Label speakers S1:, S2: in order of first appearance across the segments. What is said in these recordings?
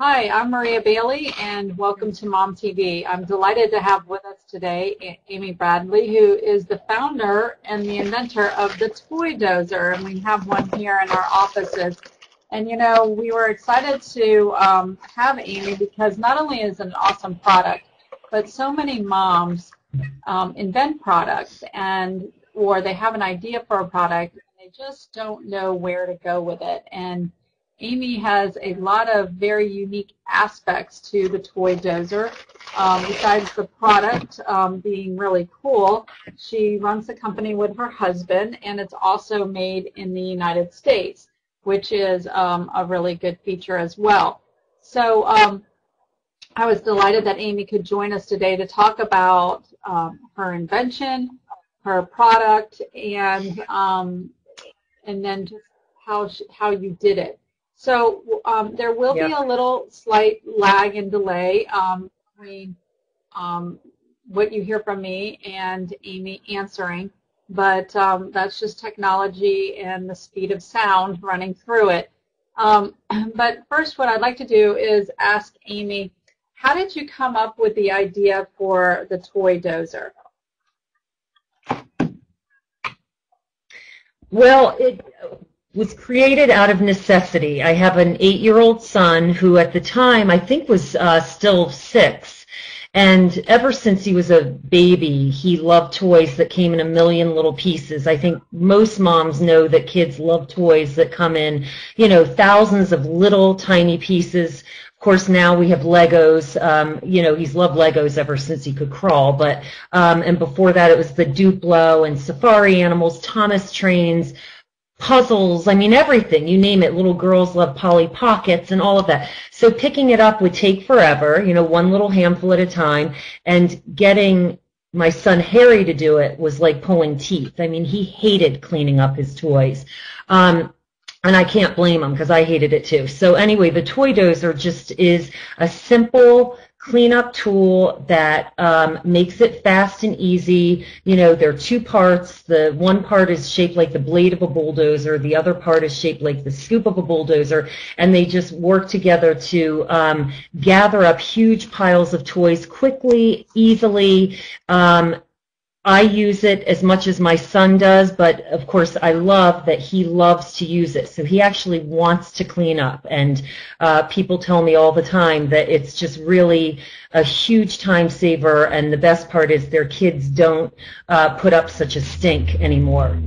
S1: Hi, I'm Maria Bailey, and welcome to MomTV. I'm delighted to have with us today Amy Bradley, who is the founder and the inventor of the Toydozer, and we have one here in our offices. And you know, we were excited to have Amy because not only is it an awesome product, but so many moms invent products or they have an idea for a product and they just don't know where to go with it. And Amy has a lot of very unique aspects to the Toydozer. Besides the product being really cool, she runs the company with her husband, and it's also made in the United States, which is a really good feature as well. So I was delighted that Amy could join us today to talk about her invention, her product, and then just how you did it. So there will be a little slight lag and delay between what you hear from me and Amy answering, but that's just technology and the speed of sound running through it. But first, what I'd like to do is ask Amy, how did you come up with the idea for the Toydozer?
S2: Well, it was created out of necessity. I have an 8-year-old son who at the time I think was still 6. And ever since he was a baby, he loved toys that came in a million little pieces. I think most moms know that kids love toys that come in, you know, thousands of little tiny pieces. Of course, now we have Legos. You know, he's loved Legos ever since he could crawl. But and before that, it was the Duplo and safari animals, Thomas trains, puzzles, I mean everything, you name it. Little girls love Polly Pockets and all of that. So picking it up would take forever, you know, one little handful at a time, and getting my son Harry to do it was like pulling teeth. I mean, he hated cleaning up his toys. And I can't blame him because I hated it too. So anyway, the Toydozer just is a simple cleanup tool that makes it fast and easy. You know, there are 2 parts. The one part is shaped like the blade of a bulldozer. The other part is shaped like the scoop of a bulldozer. And they just work together to gather up huge piles of toys quickly, easily. I use it as much as my son does, but of course I love that he loves to use it. So he actually wants to clean up, and people tell me all the time that it's just really a huge time saver, and the best part is their kids don't put up such a stink anymore.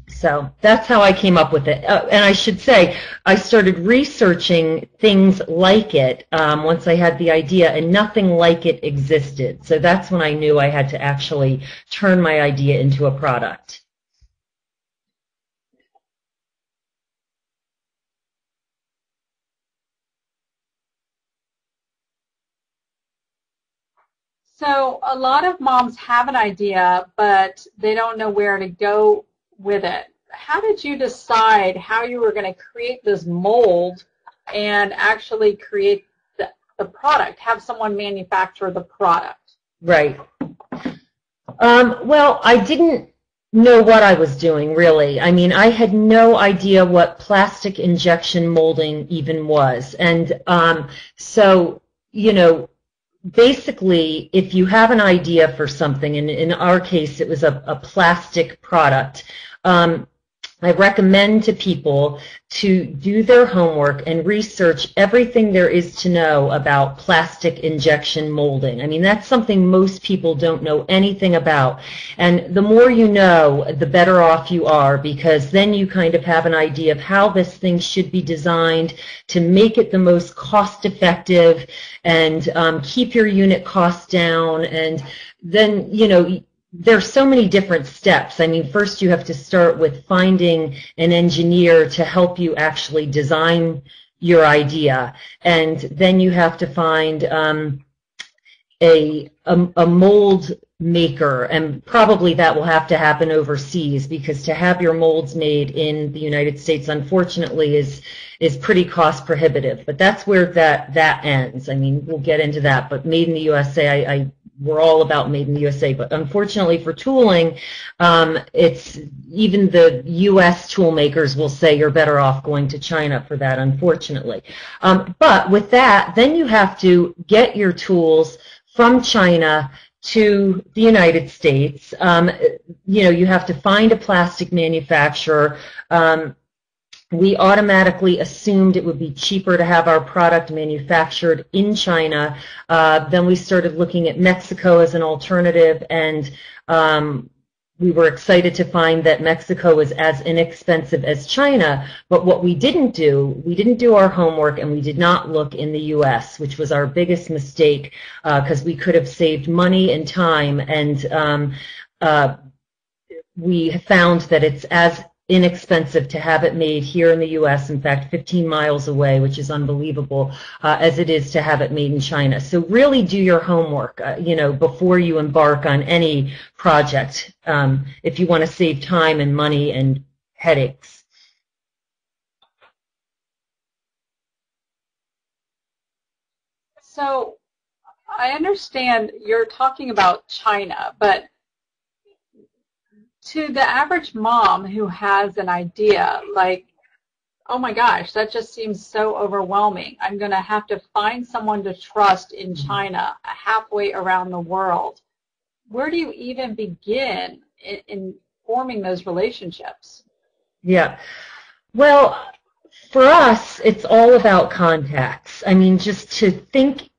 S2: So that's how I came up with it. And I should say, I started researching things like it once I had the idea, and nothing like it existed. So that's when I knew I had to actually turn my idea into a product.
S1: So a lot of moms have an idea, but they don't know where to go with it. How did you decide how you were going to create this mold and actually create the product, have someone manufacture the product?
S2: Right. Well, I didn't know what I was doing, really. I mean, I had no idea what plastic injection molding even was. And so, you know, basically, if you have an idea for something, and in our case it was a plastic product, I recommend to people to do their homework and research everything there is to know about plastic injection molding. I mean, that's something most people don't know anything about. And the more you know, the better off you are, because then you kind of have an idea of how this thing should be designed to make it the most cost-effective and keep your unit costs down. And then, you know, there's so many different steps. I mean, first you have to start with finding an engineer to help you actually design your idea, and then you have to find a mold maker, and probably that will have to happen overseas, because to have your molds made in the United States, unfortunately, is pretty cost prohibitive. But that's where that ends. I mean, we'll get into that, but made in the USA, I we're all about made in the USA. But unfortunately for tooling, it's even the U.S. tool makers will say you're better off going to China for that, unfortunately. But with that, then you have to get your tools from China to the United States. You have to find a plastic manufacturer. We automatically assumed it would be cheaper to have our product manufactured in China. Then we started looking at Mexico as an alternative, and we were excited to find that Mexico was as inexpensive as China. But what we didn't do our homework, and we did not look in the U.S., which was our biggest mistake, because we could have saved money and time, and we found that it's as inexpensive to have it made here in the U.S., in fact 15 miles away, which is unbelievable, as it is to have it made in China. So really do your homework, before you embark on any project, if you want to save time and money and headaches.
S1: So I understand you're talking about China, but to the average mom who has an idea like, oh my gosh, that just seems so overwhelming. I'm going to have to find someone to trust in China, halfway around the world. Where do you even begin in forming those relationships?
S2: Yeah. Well, for us, it's all about contacts. I mean, just to think,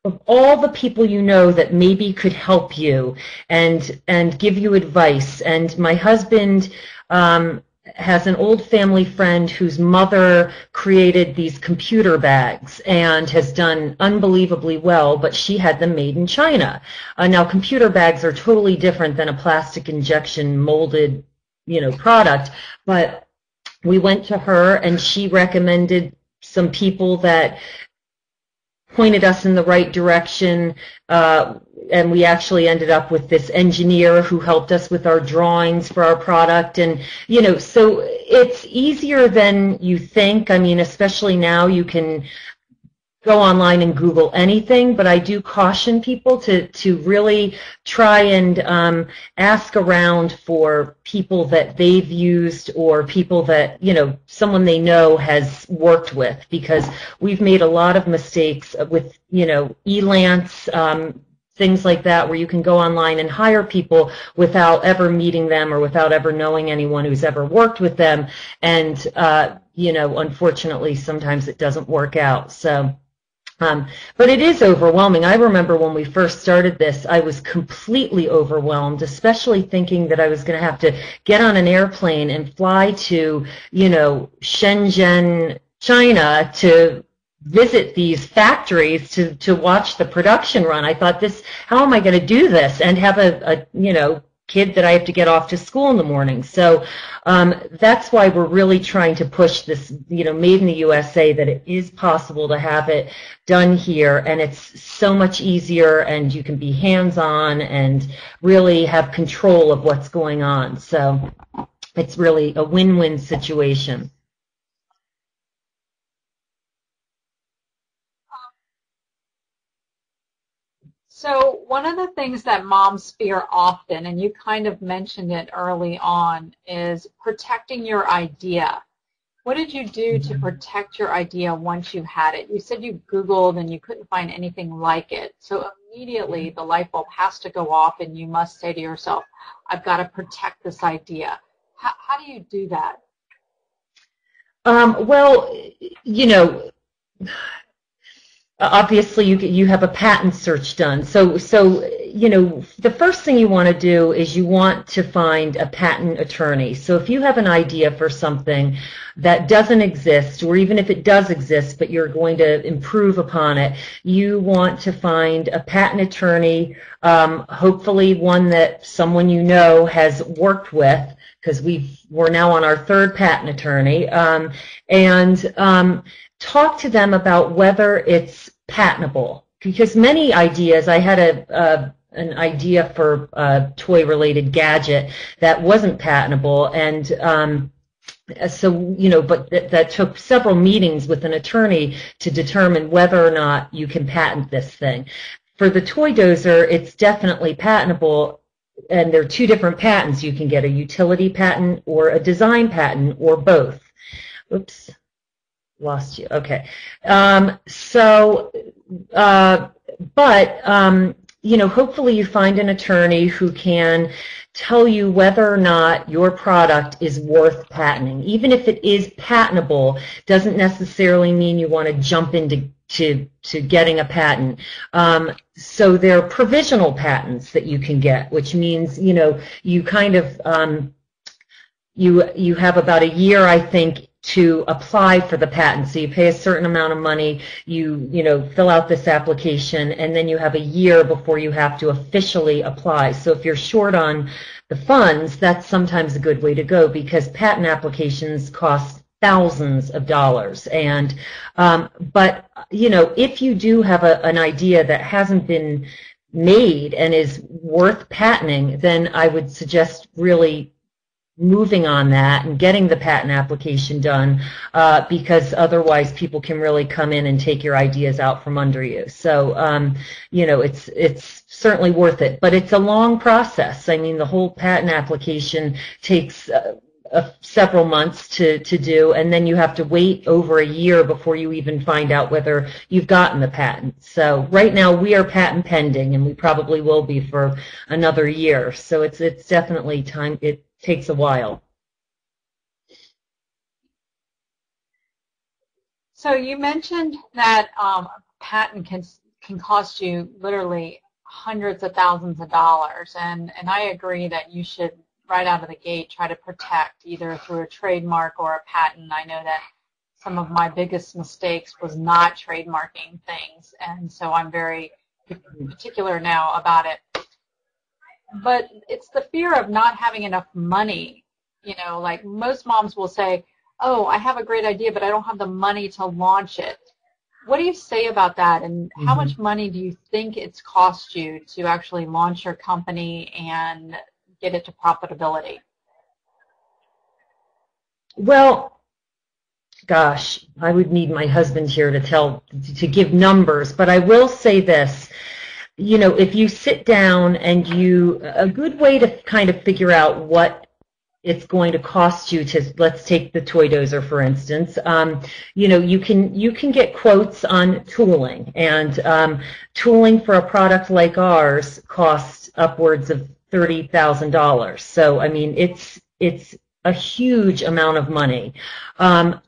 S2: of all the people that maybe could help you and give you advice. And my husband has an old family friend whose mother created these computer bags and has done unbelievably well, but she had them made in China. Now, computer bags are totally different than a plastic injection molded, product, but we went to her and she recommended some people that pointed us in the right direction, and we actually ended up with this engineer who helped us with our drawings for our product. And so it's easier than you think. I mean, especially now you can go online and Google anything, but I do caution people to really try and ask around for people that they've used or people that, someone they know has worked with, because we've made a lot of mistakes with, Elance, things like that, where you can go online and hire people without ever meeting them or without ever knowing anyone who's ever worked with them. And, unfortunately, sometimes it doesn't work out. So. But it is overwhelming. I remember when we first started this, I was completely overwhelmed, especially thinking that I was going to have to get on an airplane and fly to, Shenzhen, China, to visit these factories to watch the production run. I thought, how am I going to do this and have a kid that I have to get off to school in the morning? So that's why we're really trying to push this, made in the USA, that it is possible to have it done here, and it's so much easier, and you can be hands-on and really have control of what's going on. So it's really a win-win situation.
S1: So one of the things that moms fear often, and you kind of mentioned it early on, is protecting your idea. What did you do to protect your idea once you had it? You said you Googled and you couldn't find anything like it. So immediately the light bulb has to go off and you must say to yourself, I've got to protect this idea. How do you do that?
S2: Well, obviously you have a patent search done. So the first thing you want to do is you want to find a patent attorney. So if you have an idea for something that doesn't exist, or even if it does exist but you're going to improve upon it, you want to find a patent attorney, hopefully one that someone has worked with, because we're now on our third patent attorney, and talk to them about whether it's patentable. Because many ideas, I had an idea for a toy-related gadget that wasn't patentable, and but that took several meetings with an attorney to determine whether or not you can patent this thing. for the Toydozer, it's definitely patentable, and there are two different patents. You can get a utility patent or a design patent or both. Oops, lost you. Okay. You know, hopefully you find an attorney who can tell you whether or not your product is worth patenting. Even if it is patentable, doesn't necessarily mean you want to jump into getting a patent. So there are provisional patents that you can get, which means, you know, you kind of you have about a year, I think, to apply for the patent. So you pay a certain amount of money, you know, fill out this application, and then you have a year before you have to officially apply. So if you're short on the funds, that's sometimes a good way to go, because patent applications cost thousands of dollars. And but you know, if you do have an idea that hasn't been made and is worth patenting, then I would suggest really moving on that and getting the patent application done, because otherwise people can really come in and take your ideas out from under you. So, you know, it's certainly worth it, but it's a long process. I mean, the whole patent application takes several months to do, and then you have to wait over a year before you even find out whether you've gotten the patent. So right now we are patent pending, and we probably will be for another year. So it's definitely time. It takes a while.
S1: So you mentioned that a patent can cost you literally hundreds of thousands of dollars, and I agree that you should, right out of the gate, try to protect either through a trademark or a patent. I know that some of my biggest mistakes was not trademarking things, and so I'm very particular now about it. But it's the fear of not having enough money. You know, like most moms will say, oh, I have a great idea, but I don't have the money to launch it. What do you say about that, and how much money do you think it's cost you to actually launch your company and get it to profitability?
S2: Well, gosh, I would need my husband here to give numbers, but I will say this. You know, if you sit down and a good way to kind of figure out what it's going to cost you to, let's take the Toydozer for instance, you know, you can get quotes on tooling, and tooling for a product like ours costs upwards of $30,000. So I mean, it's a huge amount of money.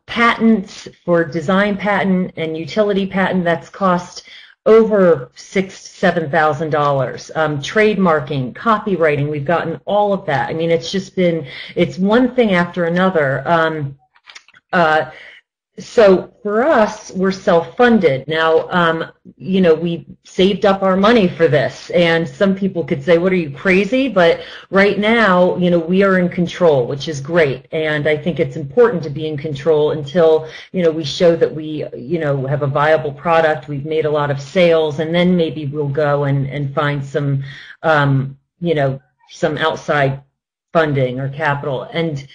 S2: Patents for design patent and utility patent, that's cost over $6,000–7,000. Trademarking, copywriting, we've gotten all of that. I mean, it's one thing after another. So for us, we're self-funded. Now, you know, we saved up our money for this, and some people could say, what, are you crazy? But right now, you know, we are in control, which is great. And I think it's important to be in control until, you know, we show that we, you know, have a viable product, we've made a lot of sales, and then maybe we'll go and find some, you know, some outside funding or capital and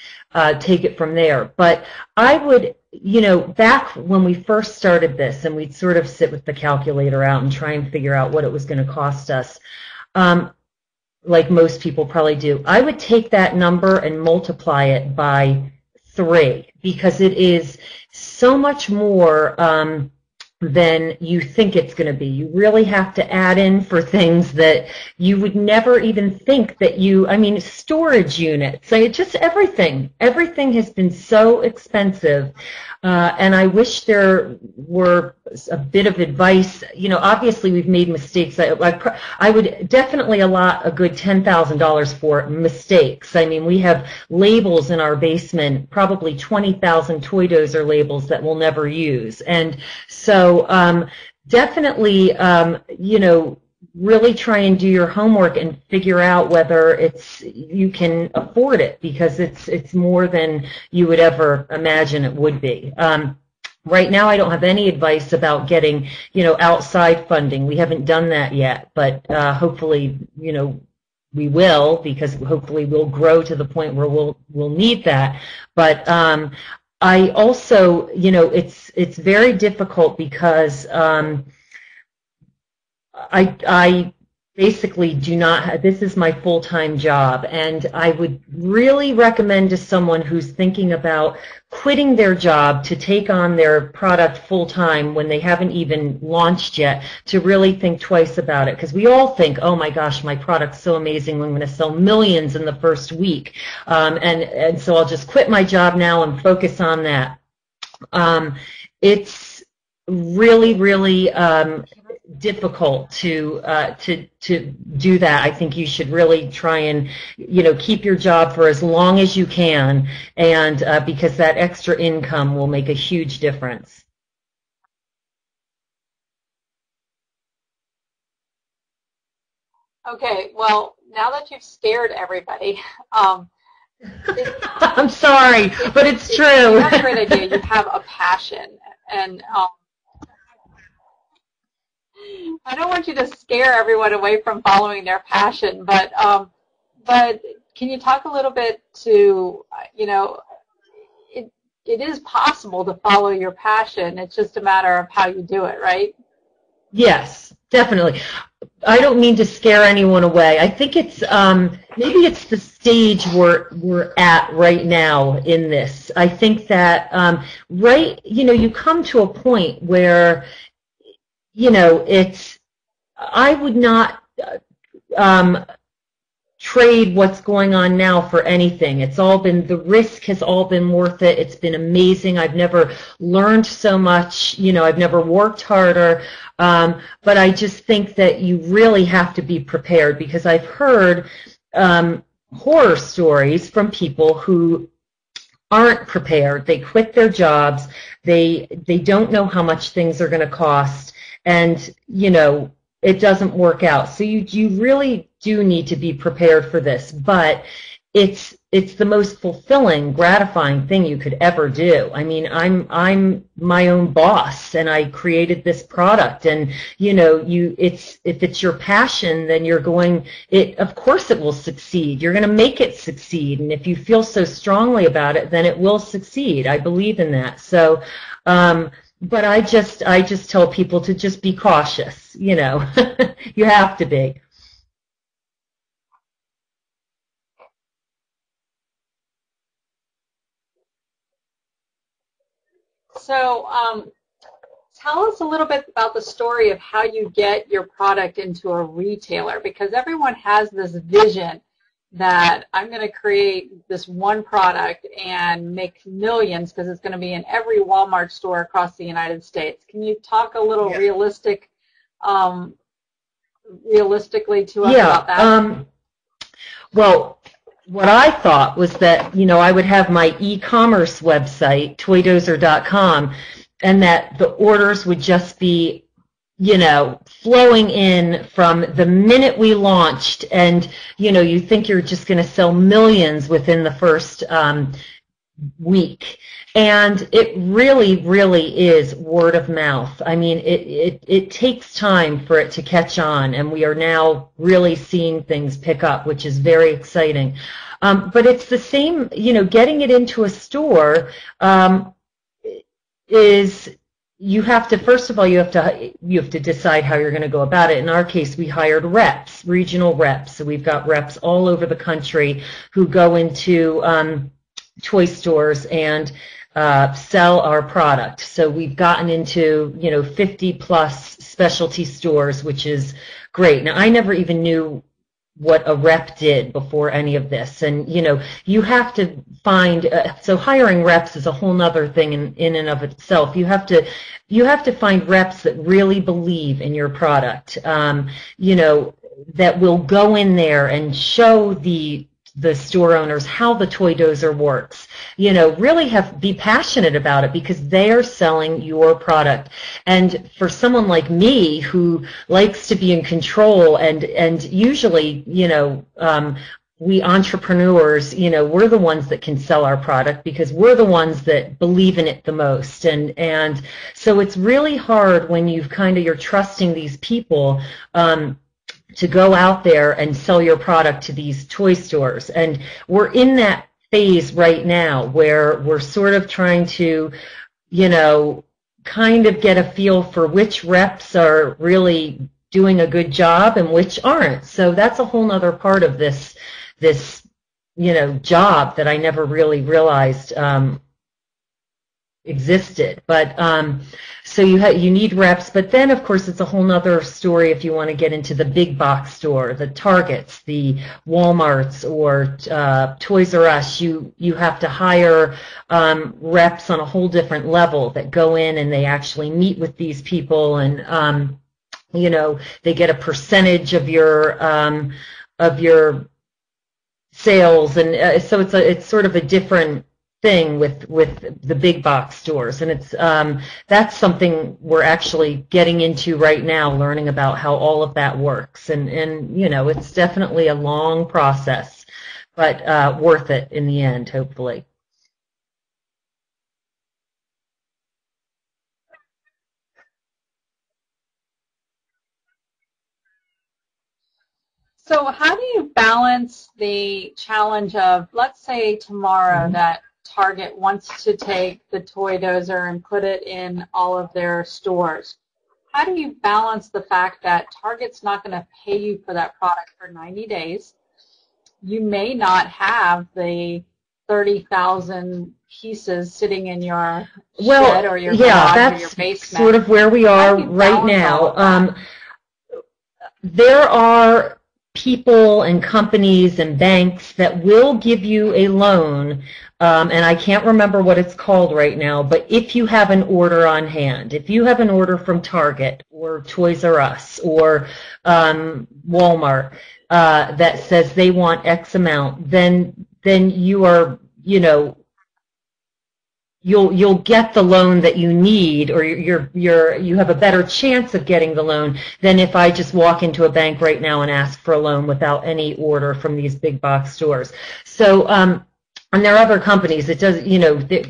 S2: take it from there. But I would, you know, back when we first started this, and we'd sort of sit with the calculator out and try and figure out what it was going to cost us, like most people probably do, I would take that number and multiply it by 3, because it is so much more than you think it's going to be. You really have to add in for things that you would never even think that I mean, storage units, just everything has been so expensive. And I wish there were a bit of advice. You know, obviously we've made mistakes. I would definitely allot a good $10,000 for mistakes. I mean, we have labels in our basement, probably 20,000 Toydozer labels that we'll never use. And so definitely, you know, really try and do your homework and figure out whether you can afford it, because it's more than you would ever imagine it would be. Right now, I don't have any advice about getting, you know, outside funding. We haven't done that yet, but hopefully, you know, we will, because hopefully we'll grow to the point where we'll need that. But I also, you know, it's very difficult because I basically do not, this is my full-time job, and I would really recommend to someone who's thinking about quitting their job to take on their product full-time when they haven't even launched yet, to really think twice about it, because we all think, oh my gosh, my product's so amazing, I'm going to sell millions in the first week, and so I'll just quit my job now and focus on that. It's really difficult to do that. I think you should really try and keep your job for as long as you can, and because that extra income will make a huge difference.
S1: Okay, well, now that you've scared everybody,
S2: I'm sorry, but it's true.
S1: You have a great idea. You have a passion, and I don't want you to scare everyone away from following their passion, but can you talk a little bit to, it is possible to follow your passion. It's just a matter of how you do it, right?
S2: Yes, definitely. I don't mean to scare anyone away. I think it's maybe it's the stage we're at right now in this. I think that you come to a point where I would not trade what's going on now for anything. The risk has all been worth it. It's been amazing. I've never learned so much. I've never worked harder. But I just think that you really have to be prepared, because I've heard horror stories from people who aren't prepared. They quit their jobs. They don't know how much things are going to cost. And, it doesn't work out. So you really do need to be prepared for this. But it's the most fulfilling, gratifying thing you could ever do. I mean, I'm my own boss, and I created this product. And, if it's your passion, then of course it will succeed. You're going to make it succeed. And if you feel so strongly about it, then it will succeed. I believe in that. So, but I just tell people to just be cautious, You have to be.
S1: So tell us a little bit about the story of how you get your product into a retailer, because everyone has this vision that I'm going to create this one product and make millions because it's going to be in every Walmart store across the United States. Can you talk a little realistically to us about that?
S2: Well, what I thought was that, I would have my e-commerce website, Toydozer.com, and that the orders would just be, flowing in from the minute we launched, and, you think you're just going to sell millions within the first week. And it really is word of mouth. I mean, it takes time for it to catch on, and we are now really seeing things pick up, which is very exciting. But it's the same, getting it into a store is, you have to, first of all, you have to decide how you're going to go about it. In our case, we hired reps, regional reps. So we've got reps all over the country who go into toy stores and sell our product. So we've gotten into 50 plus specialty stores, which is great. Now, I never even knew what a rep did before any of this, and you have to find so hiring reps is a whole nother thing in and of itself. You have to find reps that really believe in your product, that will go in there and show the store owners how the Toydozer works. Really be passionate about it, because they are selling your product. And for someone like me who likes to be in control, and usually, we entrepreneurs, we're the ones that can sell our product because we're the ones that believe in it the most. And so it's really hard when you're trusting these people to go out there and sell your product to these toy stores. And we're in that phase right now where we're sort of trying to, kind of get a feel for which reps are really doing a good job and which aren't. So that's a whole nother part of this job that I never really realized existed. But so you need reps, but then of course it's a whole nother story if you want to get into the big box store, the Targets, the Walmarts, or Toys R Us. You have to hire reps on a whole different level that go in and they actually meet with these people, and they get a percentage of your sales, and so it's sort of a different thing with the big box stores, and it's that's something we're actually getting into right now, learning about how all of that works, and it's definitely a long process, but worth it in the end, hopefully.
S1: So how do you balance the challenge of, let's say tomorrow that Target wants to take the Toydozer and put it in all of their stores? How do you balance the fact that Target's not going to pay you for that product for 90 days? You may not have the 30,000 pieces sitting in your shed or your garage or your basement.
S2: That's sort of where we are right now. There are people and companies and banks that will give you a loan, and I can't remember what it's called right now, but if you have an order on hand, if you have an order from Target or Toys R Us or Walmart that says they want X amount, then you are, you'll get the loan that you need, or you have a better chance of getting the loan than if I just walk into a bank right now and ask for a loan without any order from these big box stores. So and there are other companies that does,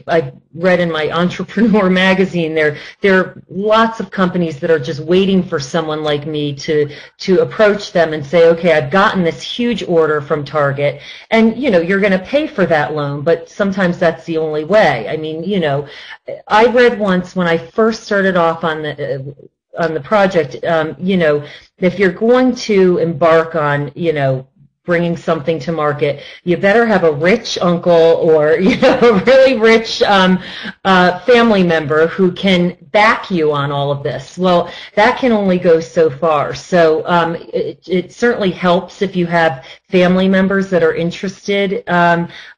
S2: I read in my Entrepreneur magazine, there are lots of companies that are just waiting for someone like me to approach them and say, okay, I've gotten this huge order from Target, and you're going to pay for that loan, but sometimes that's the only way. I mean, I read once when I first started off on the project, if you're going to embark on, bringing something to market, you better have a rich uncle or a really rich family member who can back you on all of this. Well, that can only go so far. So it certainly helps if you have family members that are interested,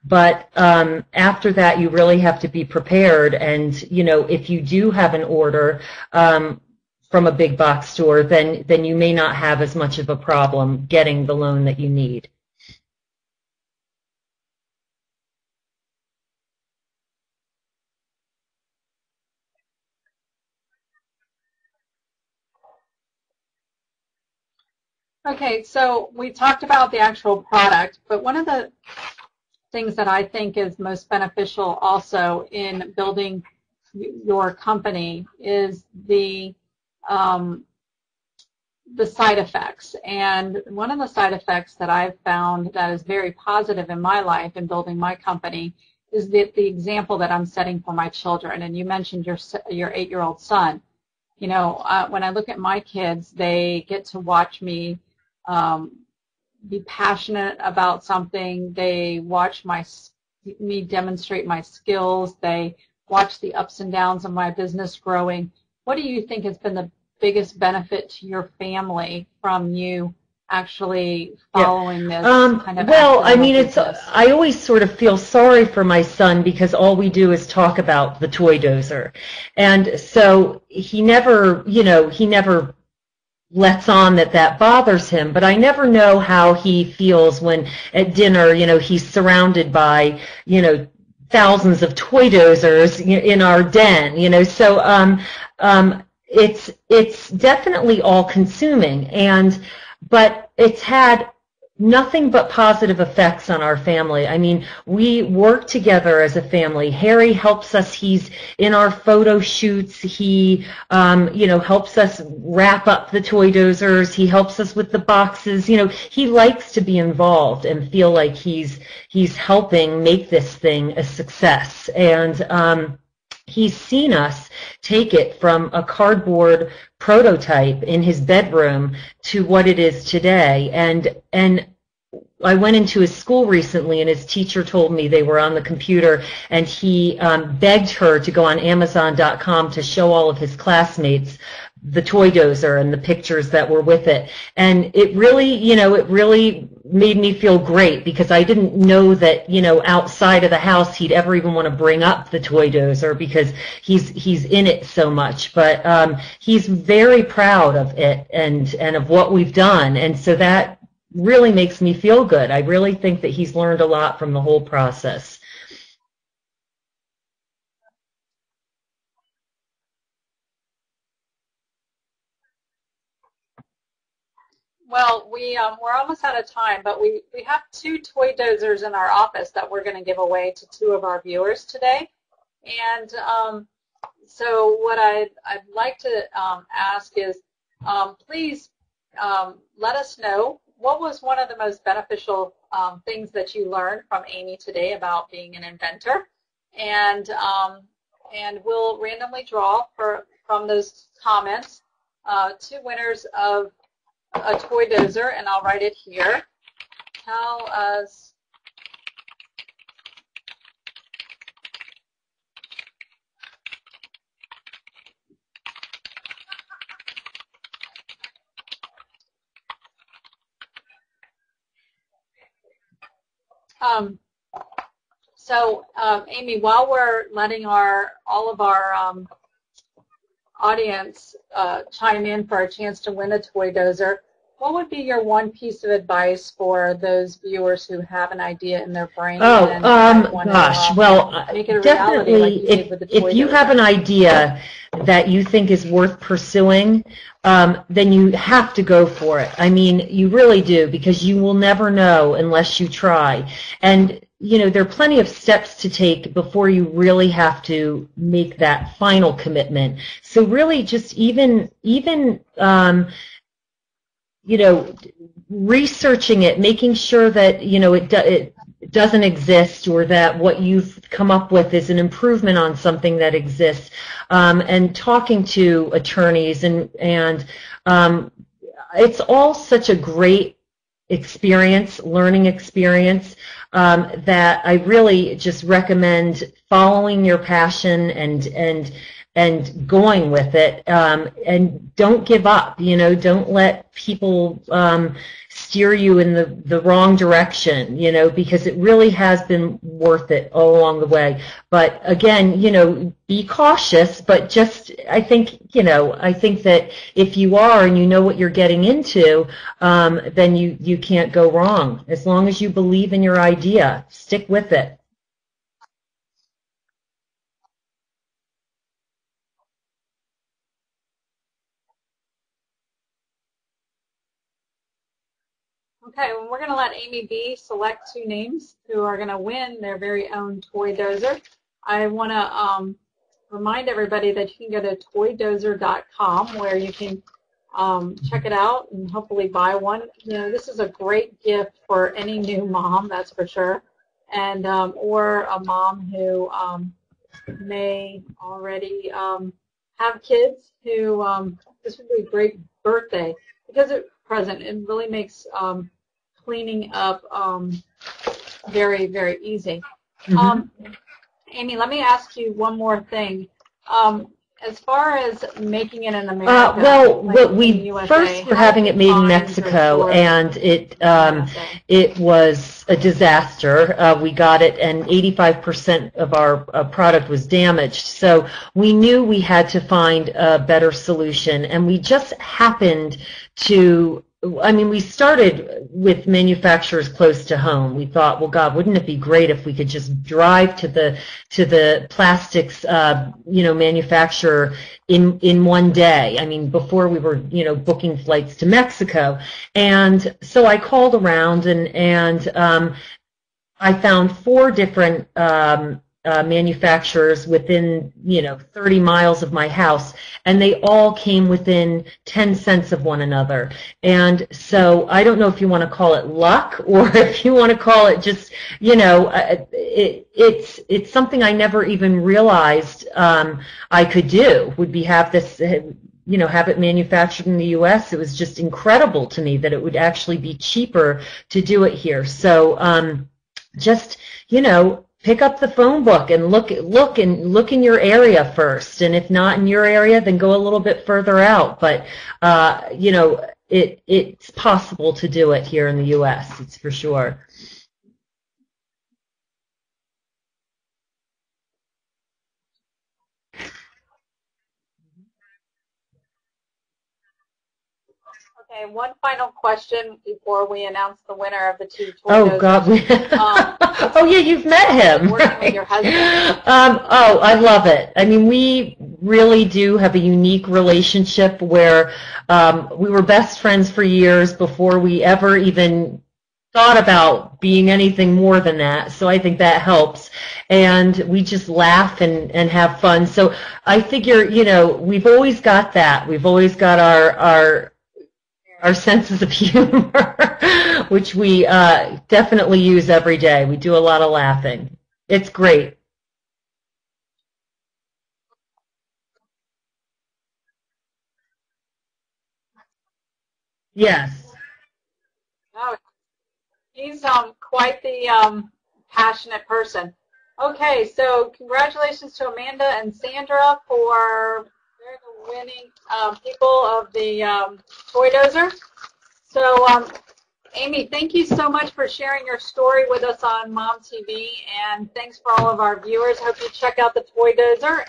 S2: but after that you really have to be prepared, and if you do have an order from a big box store, then you may not have as much of a problem getting the loan that you need.
S1: Okay, so we talked about the actual product, but one of the things that I think is most beneficial also in building your company is the side effects. And one of the side effects that I've found that is very positive in my life in building my company is the example that I'm setting for my children. And you mentioned your 8-year-old son. When I look at my kids, they get to watch me be passionate about something. They watch me demonstrate my skills. They watch the ups and downs of my business growing. What do you think has been the biggest benefit to your family from you actually following this kind of?
S2: Well, I mean, I always sort of feel sorry for my son because all we do is talk about the Toydozer, and so he never lets on that bothers him, but I never know how he feels when at dinner, he's surrounded by, thousands of Toydozers in our den, so it's definitely all consuming, but it's had nothing but positive effects on our family. I mean, we work together as a family. Harry helps us. He's in our photo shoots. He, helps us wrap up the Toydozers. He helps us with the boxes. He likes to be involved and feel like he's helping make this thing a success. And he's seen us take it from a cardboard prototype in his bedroom to what it is today. And I went into his school recently, and his teacher told me they were on the computer, and he begged her to go on Amazon.com to show all of his classmates the Toydozer and the pictures that were with it. And it really, it really made me feel great, because I didn't know that, outside of the house he'd ever even want to bring up the Toydozer, because he's in it so much. But he's very proud of it and of what we've done, and so that really makes me feel good. I really think that he's learned a lot from the whole process.
S1: Well, we're almost out of time, but we have 2 Toydozers in our office that we're going to give away to 2 of our viewers today. And so what I'd like to ask is, please let us know, what was one of the most beneficial things that you learned from Amy today about being an inventor? And we'll randomly draw from those comments 2 winners of a Toydozer, and I'll write it here. Tell us Amy, while we're letting all of our audience chime in for a chance to win a Toydozer, what would be your one piece of advice for those viewers who have an idea in their brain?
S2: Gosh, well,
S1: make it a
S2: definitely,
S1: reality like you did with the
S2: if you have an idea that you think is worth pursuing, then you have to go for it. I mean, you really do, because you will never know unless you try. And there are plenty of steps to take before you really have to make that final commitment. So really, just even researching it, making sure that it doesn't exist, or that what you've come up with is an improvement on something that exists, and talking to attorneys, and it's all such a great experience, learning experience, that I really just recommend following your passion and going with it, and don't give up. Don't let people steer you in the wrong direction, because it really has been worth it all along the way. But again, be cautious, but just, I think that if you are and you know what you're getting into, then you can't go wrong. As long as you believe in your idea, stick with it.
S1: Okay, well, we're going to let Amy B select 2 names who are going to win their very own Toydozer. I want to remind everybody that you can go to toydozer.com, where you can check it out and hopefully buy one. This is a great gift for any new mom, that's for sure, and or a mom who may already have kids who this would be a great birthday because it's present. It really makes cleaning up very, very easy.
S2: Mm-hmm.
S1: Amy, let me ask you one more thing. As far as making it in America,
S2: we first were having it made in Mexico, and it was a disaster. We got it, and 85% of our product was damaged. So we knew we had to find a better solution, and we just happened to. We started with manufacturers close to home. We thought, well, God, wouldn't it be great if we could just drive to the plastics, manufacturer in one day. Before we were, booking flights to Mexico. And so I called around and I found 4 different manufacturers within, 30 miles of my house, and they all came within 10 cents of one another. And so I don't know if you want to call it luck or if you want to call it just, it's something I never even realized I could do, would be have this, have it manufactured in the U.S. It was just incredible to me that it would actually be cheaper to do it here. So just, pick up the phone book and look in your area first. And if not in your area, then go a little bit further out. But, it's possible to do it here in the U.S. It's for sure.
S1: Okay, one final question before we announce the winner of the two Toydozers.
S2: Oh, God. Oh, yeah, you've met him.
S1: Working with your husband.
S2: Oh, I love it. I mean, we really do have a unique relationship where we were best friends for years before we ever even thought about being anything more than that. So I think that helps. And we just laugh and have fun. So I figure, we've always got that. We've always got our senses of humor, which we definitely use every day. We do a lot of laughing. It's great. Yes.
S1: Oh, he's quite the passionate person. Okay, so congratulations to Amanda and Sandra for they're the winning people of the Toydozer. So, Amy, thank you so much for sharing your story with us on Mom TV, and thanks for all of our viewers. Hope you check out the Toydozer.